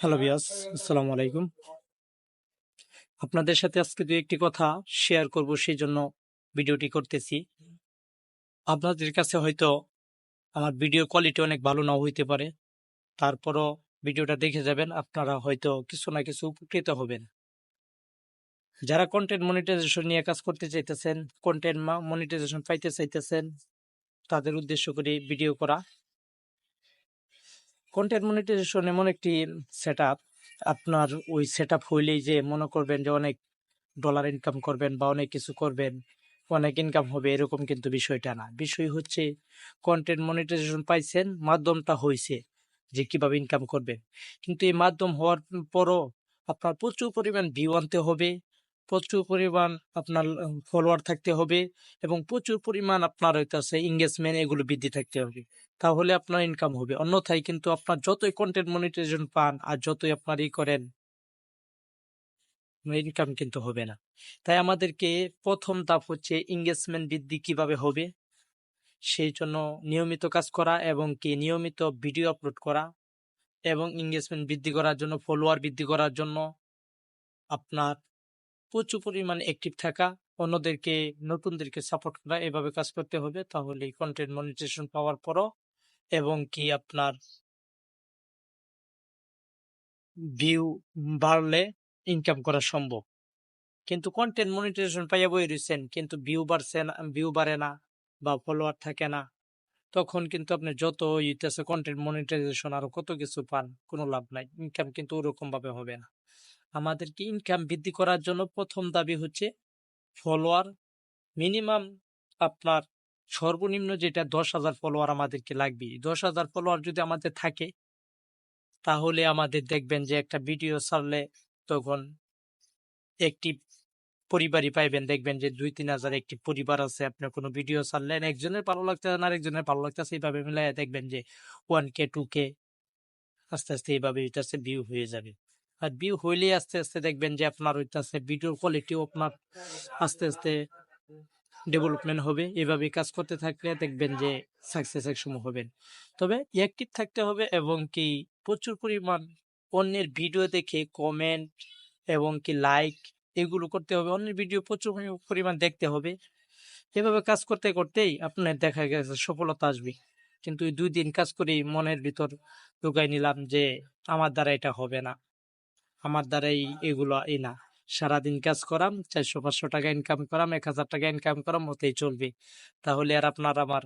Hello বিয়াস, আসসালামু আলাইকুম। আপনাদের সাথে আজকে দুই একটি কথা শেয়ার করব, সেই জন্য ভিডিওটি করতেছি। আপনাদের কাছে হয়তো আমার ভিডিও কোয়ালিটি অনেক ভালো নাও হইতে পারে, তারপরও ভিডিওটা দেখে যাবেন, আপনারা হয়তো কিছু না কিছু উপকৃত হবেন। যারা কন্টেন্ট মনিটাইজেশন নিয়ে কাজ করতে চাইতেছেন, কন্টেন্ট মনিটাইজেশন পাইতে চাইতেছেন, তাদের উদ্দেশ্য করে ভিডিও করা। কন্টেন্ট মনিটাইজেশন এমন একটি সেট আপ, আপনার ওই সেট আপ হইলেই যে মনে করবেন যে অনেক ডলার ইনকাম করবেন বা অনেক কিছু করবেন, অনেক ইনকাম হবে, এরকম কিন্তু বিষয়টা না। বিষয় হচ্ছে কন্টেন্ট মনিটাইজেশন পাইছেন, মাধ্যমটা হয়েছে যে কিভাবে ইনকাম করবেন। কিন্তু এই মাধ্যম হওয়ার পরও আপনার প্রচুর পরিমাণ ভিউ আনতে হবে, প্রচুর পরিমাণ আপনার ফলোয়ার থাকতে হবে, এবং প্রচুর পরিমাণ আপনার হইতেছে এঙ্গেজমেন্ট, এগুলো বৃদ্ধি থাকতে হবে। তাহলে আপনার ইনকাম হবে। অন্যথায় কিন্তু আপনার যতই কন্টেন্ট মনিটাইজেশন পান আর যতই আপনার করেন, ইনকাম কিন্তু হবে না। তাই আমাদেরকে প্রথম ধাপ হচ্ছে এঙ্গেজমেন্ট বৃদ্ধি কিভাবে হবে, সেই জন্য নিয়মিত কাজ করা এবং কি নিয়মিত ভিডিও আপলোড করা, এবং এঙ্গেজমেন্ট বৃদ্ধি করার জন্য, ফলোয়ার বৃদ্ধি করার জন্য আপনার প্রচুর পরিমাণ অ্যাক্টিভ থাকা, অন্যদেরকে, নতুনদেরকে সাপোর্ট করা, এভাবে কাজ করতে হবে। তাহলে কন্টেন্ট মনিটাইজেশন পাওয়ার পরও এবং কি আপনার ভিউ বাড়লে ইনকাম করা সম্ভব। কিন্তু কন্টেন্ট মনিটাইজেশন পাইয়া বই রয়েছেন, কিন্তু ভিউ বাড়ছে না, ভিউ বাড়ে না বা ফলোয়ার থাকে না, তখন কিন্তু আপনি যত ইতেছে কন্টেন্ট মনিটাইজেশন আরো কত কিছু পান, কোনো লাভ নাই। ইনকাম কিন্তু ওরকম ভাবে হবে না। আমাদেরকে ইনকাম বৃদ্ধি করার জন্য প্রথম দাবি হচ্ছে ফলোয়ার মিনিমাম, আপনার সর্বনিম্ন যেটা 10,000 ফলোয়ার আমাদেরকে লাগবে। 10,000 ফলোয়ার যদি আমাদের থাকে, তাহলে আমাদের দেখবেন যে একটা ভিডিও ছাড়লে তখন একটি পরিবারই পাইবেন। দেখবেন যে 2-3 হাজার একটি পরিবার আছে। আপনার কোনো ভিডিও ছাড়লেন, একজনের ভালো লাগতেছে না, আরেকজনের ভালো লাগতেছে, এইভাবে মিলাই দেখবেন যে 1K 2K আস্তে আস্তে এইভাবে হইতেছে ভিউ হয়ে যাবে। আর ভিউ হইলেই আস্তে আস্তে দেখবেন যে আপনার হইতেছে ভিডিওর কোয়ালিটিও আপনার আস্তে আস্তে ডেভেলপমেন্ট হবে। এভাবে কাজ করতে থাকলে দেখবেন যে সাকসেস একসময় হবেন। তবে অ্যাক্টিভ থাকতে হবে এবং কি প্রচুর পরিমাণ অন্যের ভিডিও দেখে কমেন্ট এবং কি লাইক, এগুলো করতে হবে। অন্যের ভিডিও প্রচুর পরিমাণ দেখতে হবে। এভাবে কাজ করতে করতেই আপনার দেখা গেছে সফলতা আসবে। কিন্তু এই 2 দিন কাজ করেই মনের ভিতর ঢুকাই নিলাম যে আমার দ্বারা এটা হবে না, আমার দ্বারাই এগুলো না। সারাদিন কাজ করাম, 400-500 টাকা ইনকাম করাম, 1,000 টাকা ইনকাম করাম, মতেই চলবে। তাহলে আর আপনার আমার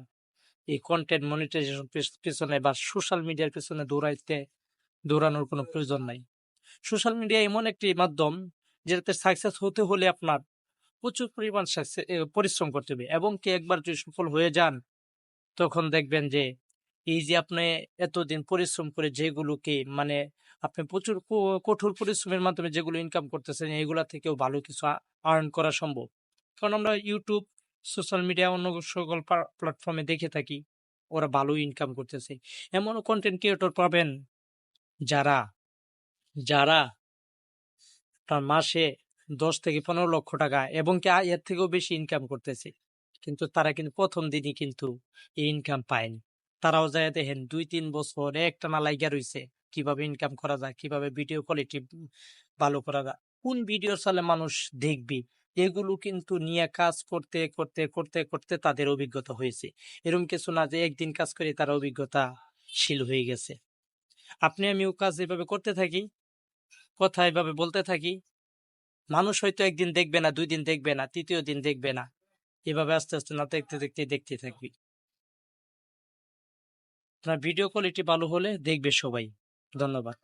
এই কন্টেন্ট মনিটাইজেশন পেছনে বা সোশ্যাল মিডিয়ার পেছনে দৌড়ানোর কোনো প্রয়োজন নাই। সোশ্যাল মিডিয়া এমন একটি মাধ্যম, যেটাতে সাকসেস হতে হলে আপনার প্রচুর পরিমাণ পরিশ্রম করতে হবে, এবং কি একবার যদি সফল হয়ে যান, তখন দেখবেন যে এই যে আপনি এতদিন পরিশ্রম করে যেগুলোকে মানে আপনি প্রচুর কঠোর পরিশ্রমের মাধ্যমে যেগুলো ইনকাম করতেছেন, এগুলা থেকেও ভালো কিছু আর্ন করা সম্ভব। কারণ আমরা ইউটিউব, সোশ্যাল মিডিয়া, অন্য সকল প্ল্যাটফর্মে দেখে থাকি ওরা ভালো ইনকাম করতেছে। এমনও কন্টেন্ট ক্রিয়েটর পাবেন যারা যারা তার মাসে 10 থেকে 15 লক্ষ টাকা এবং কি এর থেকেও বেশি ইনকাম করতেছে, কিন্তু তারা কিন্তু প্রথম দিনই কিন্তু এই ইনকাম পায়নি। তারাও যায় দেখেন 2-3 বছর একটানা লাইগা রইছে কিভাবে ইনকাম করা যায়, কিভাবে ভিডিও কোয়ালিটি ভালো করা যায়, কোন ভিডিও চালে মানুষ দেখবি, এগুলো কিন্তু নিয়ে কাজ করতে করতে করতে করতে তাদের অভিজ্ঞতা হয়েছে। এরকম কিছু না যে একদিন কাজ করে তারা অভিজ্ঞতাশীল হয়ে গেছে। আপনি আমিও কাজ এভাবে করতে থাকি, কথা এভাবে বলতে থাকি, মানুষ হয়তো একদিন দেখবে না, 2 দিন দেখবে না, তৃতীয় দিন দেখবে না, এভাবে আস্তে আস্তে না দেখতে দেখতে দেখতে থাকবি। আপনার ভিডিও কোয়ালিটি ভালো হলে দেখবে সবাই। ধন্যবাদ।